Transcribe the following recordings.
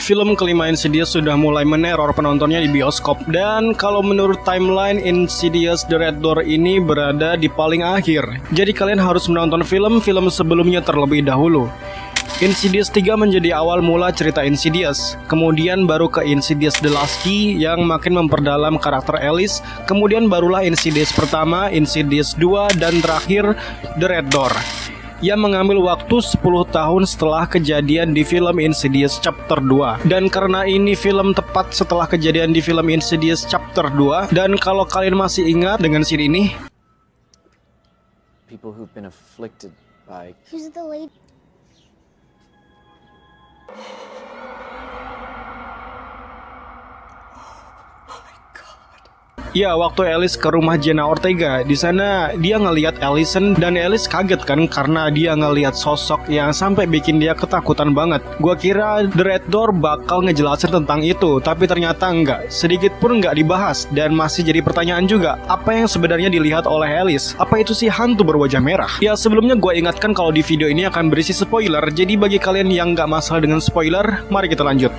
Film kelima Insidious sudah mulai meneror penontonnya di bioskop, dan kalau menurut timeline, Insidious The Red Door ini berada di paling akhir. Jadi kalian harus menonton film-film sebelumnya terlebih dahulu. Insidious 3 menjadi awal mula cerita Insidious, kemudian baru ke Insidious The Last Key yang makin memperdalam karakter Alice, kemudian barulah Insidious pertama, Insidious 2, dan terakhir The Red Door yang mengambil waktu 10 tahun setelah kejadian di film Insidious Chapter 2. Dan karena ini film tepat setelah kejadian di film Insidious Chapter 2, dan kalau kalian masih ingat dengan scene ini, people who've been afflicted by Who's the lady? ya, waktu Alice ke rumah Jenna Ortega, di sana dia ngelihat Allison dan Alice kaget kan karena dia ngelihat sosok yang sampai bikin dia ketakutan banget. Gua kira The Red Door bakal ngejelasin tentang itu, tapi ternyata enggak. Sedikit pun enggak dibahas, dan masih jadi pertanyaan juga, apa yang sebenarnya dilihat oleh Alice? Apa itu si hantu berwajah merah? Ya, sebelumnya gua ingatkan kalau di video ini akan berisi spoiler, jadi bagi kalian yang enggak masalah dengan spoiler, mari kita lanjut.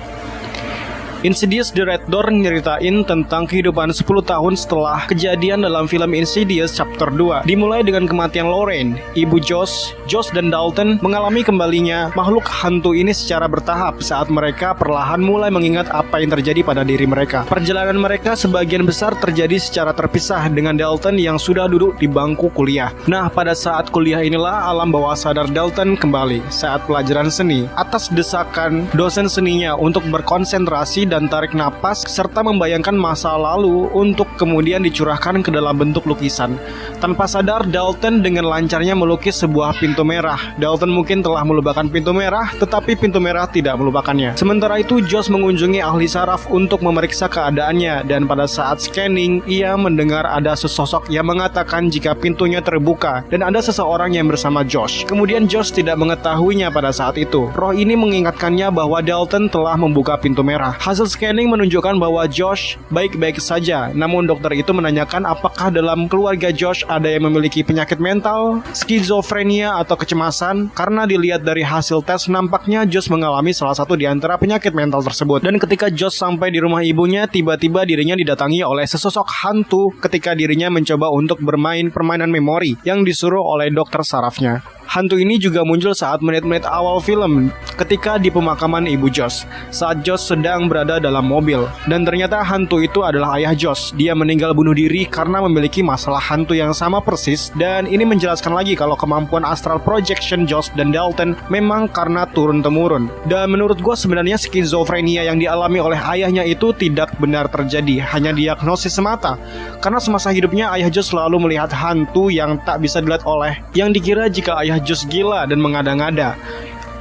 Insidious The Red Door nyeritain tentang kehidupan 10 tahun setelah kejadian dalam film Insidious Chapter 2. Dimulai dengan kematian Lorraine, ibu Josh dan Dalton mengalami kembalinya makhluk hantu ini secara bertahap saat mereka perlahan mulai mengingat apa yang terjadi pada diri mereka. Perjalanan mereka sebagian besar terjadi secara terpisah dengan Dalton yang sudah duduk di bangku kuliah. Nah, pada saat kuliah inilah alam bawah sadar Dalton kembali saat pelajaran seni atas desakan dosen seninya untuk berkonsentrasi dan tarik napas serta membayangkan masa lalu untuk kemudian dicurahkan ke dalam bentuk lukisan. Tanpa sadar, Dalton dengan lancarnya melukis sebuah pintu merah. Dalton mungkin telah melupakan pintu merah, tetapi pintu merah tidak melupakannya. Sementara itu, Josh mengunjungi ahli saraf untuk memeriksa keadaannya, dan pada saat scanning, ia mendengar ada sesosok yang mengatakan jika pintunya terbuka dan ada seseorang yang bersama Josh. Kemudian Josh tidak mengetahuinya pada saat itu. Roh ini mengingatkannya bahwa Dalton telah membuka pintu merah. Hasil scanning menunjukkan bahwa Josh baik-baik saja, namun dokter itu menanyakan apakah dalam keluarga Josh ada yang memiliki penyakit mental, skizofrenia atau kecemasan. Karena dilihat dari hasil tes, nampaknya Josh mengalami salah satu di antara penyakit mental tersebut. Dan ketika Josh sampai di rumah ibunya, tiba-tiba dirinya didatangi oleh sesosok hantu ketika dirinya mencoba untuk bermain permainan memori yang disuruh oleh dokter sarafnya. Hantu ini juga muncul saat menit-menit awal film ketika di pemakaman ibu Josh saat Josh sedang berada dalam mobil. Dan ternyata hantu itu adalah ayah Josh. Dia meninggal bunuh diri karena memiliki masalah hantu yang sama persis. Dan ini menjelaskan lagi kalau kemampuan astral projection Josh dan Dalton memang karena turun-temurun. Dan menurut gue sebenarnya skizofrenia yang dialami oleh ayahnya itu tidak benar terjadi, hanya diagnosis semata. Karena semasa hidupnya ayah Josh selalu melihat hantu yang tak bisa dilihat oleh yang dikira jika ayah Josh gila dan mengada-ngada.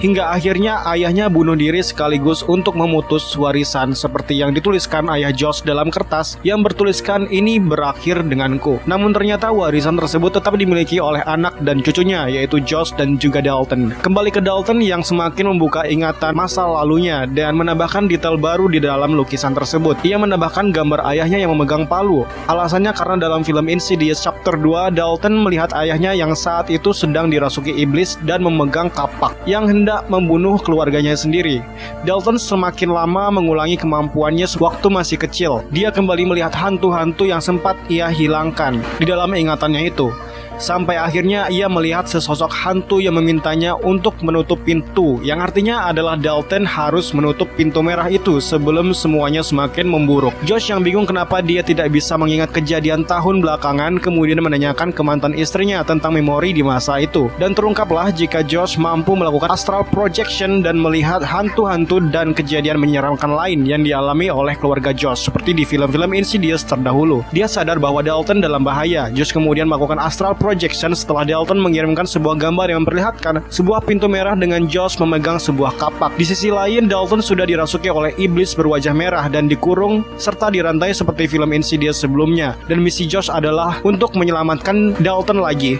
Hingga akhirnya ayahnya bunuh diri sekaligus untuk memutus warisan seperti yang dituliskan ayah Josh dalam kertas yang bertuliskan ini berakhir denganku. Namun ternyata warisan tersebut tetap dimiliki oleh anak dan cucunya, yaitu Josh dan juga Dalton. Kembali ke Dalton yang semakin membuka ingatan masa lalunya dan menambahkan detail baru di dalam lukisan tersebut. Ia menambahkan gambar ayahnya yang memegang palu. Alasannya karena dalam film Insidious Chapter 2, Dalton melihat ayahnya yang saat itu sedang dirasuki iblis dan memegang kapak yang hendak membunuh keluarganya sendiri. Dalton semakin lama mengulangi kemampuannya sewaktu masih kecil. Dia kembali melihat hantu-hantu yang sempat ia hilangkan di dalam ingatannya itu. Sampai akhirnya ia melihat sesosok hantu yang memintanya untuk menutup pintu, yang artinya adalah Dalton harus menutup pintu merah itu sebelum semuanya semakin memburuk. Josh yang bingung kenapa dia tidak bisa mengingat kejadian tahun belakangan, kemudian menanyakan ke mantan istrinya tentang memori di masa itu. Dan terungkaplah jika Josh mampu melakukan astral projection dan melihat hantu-hantu dan kejadian menyeramkan lain yang dialami oleh keluarga Josh, seperti di film-film Insidious terdahulu. Dia sadar bahwa Dalton dalam bahaya. Josh kemudian melakukan astral projection setelah Dalton mengirimkan sebuah gambar yang memperlihatkan sebuah pintu merah dengan Josh memegang sebuah kapak. Di sisi lain, Dalton sudah dirasuki oleh iblis berwajah merah dan dikurung serta dirantai seperti film Insidious sebelumnya. Dan misi Josh adalah untuk menyelamatkan Dalton lagi.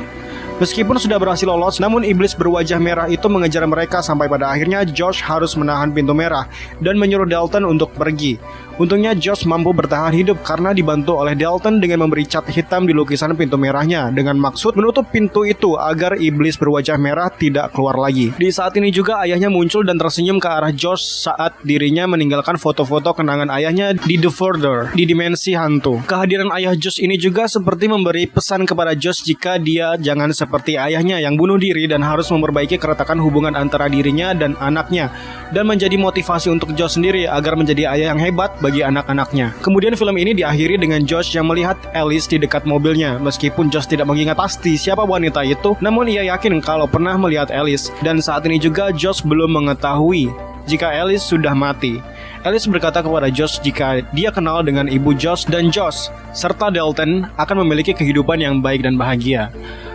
Meskipun sudah berhasil lolos, namun iblis berwajah merah itu mengejar mereka sampai pada akhirnya Josh harus menahan pintu merah dan menyuruh Dalton untuk pergi. Untungnya Josh mampu bertahan hidup karena dibantu oleh Dalton dengan memberi cat hitam di lukisan pintu merahnya dengan maksud menutup pintu itu agar iblis berwajah merah tidak keluar lagi. Di saat ini juga ayahnya muncul dan tersenyum ke arah Josh saat dirinya meninggalkan foto-foto kenangan ayahnya di The Further, di dimensi hantu. Kehadiran ayah Josh ini juga seperti memberi pesan kepada Josh jika dia jangan seperti ayahnya yang bunuh diri dan harus memperbaiki keretakan hubungan antara dirinya dan anaknya, dan menjadi motivasi untuk Josh sendiri agar menjadi ayah yang hebat bagi anak-anaknya. Kemudian film ini diakhiri dengan Josh yang melihat Alice di dekat mobilnya. Meskipun Josh tidak mengingat pasti siapa wanita itu, namun ia yakin kalau pernah melihat Alice. Dan saat ini juga Josh belum mengetahui jika Alice sudah mati. Alice berkata kepada Josh jika dia kenal dengan ibu Josh dan Josh serta Dalton akan memiliki kehidupan yang baik dan bahagia.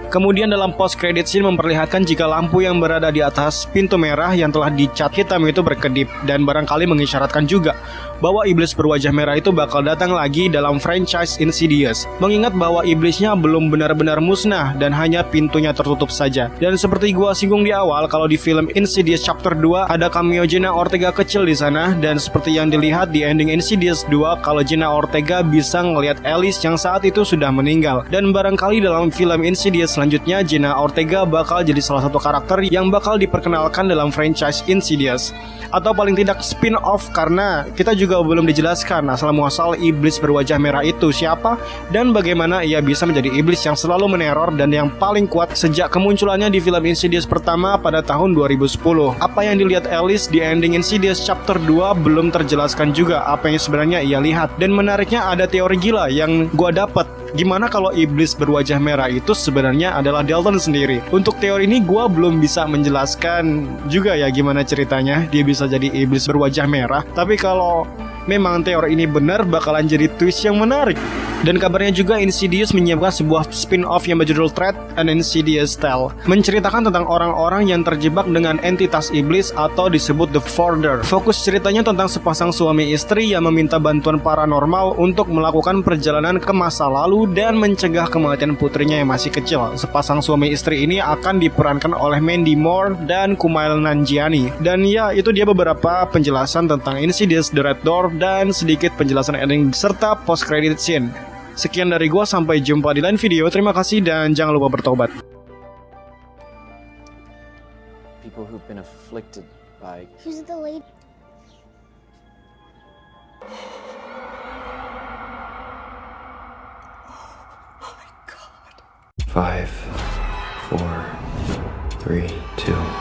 Kemudian dalam post-credit scene memperlihatkan jika lampu yang berada di atas pintu merah yang telah dicat hitam itu berkedip dan barangkali mengisyaratkan juga bahwa iblis berwajah merah itu bakal datang lagi dalam franchise Insidious. Mengingat bahwa iblisnya belum benar-benar musnah dan hanya pintunya tertutup saja. Dan seperti gua singgung di awal, kalau di film Insidious Chapter 2 ada cameo Jenna Ortega kecil di sana, dan seperti yang dilihat di ending Insidious 2 kalau Jenna Ortega bisa ngelihat Alice yang saat itu sudah meninggal. Dan barangkali dalam film Insidious selanjutnya Jenna Ortega bakal jadi salah satu karakter yang bakal diperkenalkan dalam franchise Insidious. Atau paling tidak spin-off, karena kita juga belum dijelaskan asal-muasal iblis berwajah merah itu siapa dan bagaimana ia bisa menjadi iblis yang selalu meneror dan yang paling kuat sejak kemunculannya di film Insidious pertama pada tahun 2010. Apa yang dilihat Alice di ending Insidious Chapter 2 belum terjelaskan juga apa yang sebenarnya ia lihat. Dan menariknya ada teori gila yang gua dapat. Gimana kalau iblis berwajah merah itu sebenarnya adalah Dalton sendiri? Untuk teori ini gua belum bisa menjelaskan juga ya gimana ceritanya dia bisa jadi iblis berwajah merah. Tapi kalau memang teori ini benar, bakalan jadi twist yang menarik. Dan kabarnya juga Insidious menyiapkan sebuah spin-off yang berjudul Threat and Insidious Tale, menceritakan tentang orang-orang yang terjebak dengan entitas iblis atau disebut The Further. Fokus ceritanya tentang sepasang suami istri yang meminta bantuan paranormal untuk melakukan perjalanan ke masa lalu dan mencegah kematian putrinya yang masih kecil. Sepasang suami istri ini akan diperankan oleh Mandy Moore dan Kumail Nanjiani. Dan ya, itu dia beberapa penjelasan tentang Insidious The Red Door dan sedikit penjelasan ending serta post-credit scene. Sekian dari gua, sampai jumpa di lain video. Terima kasih dan jangan lupa bertobat. People who've been afflicted by Who's the lady? Five, four, three, two.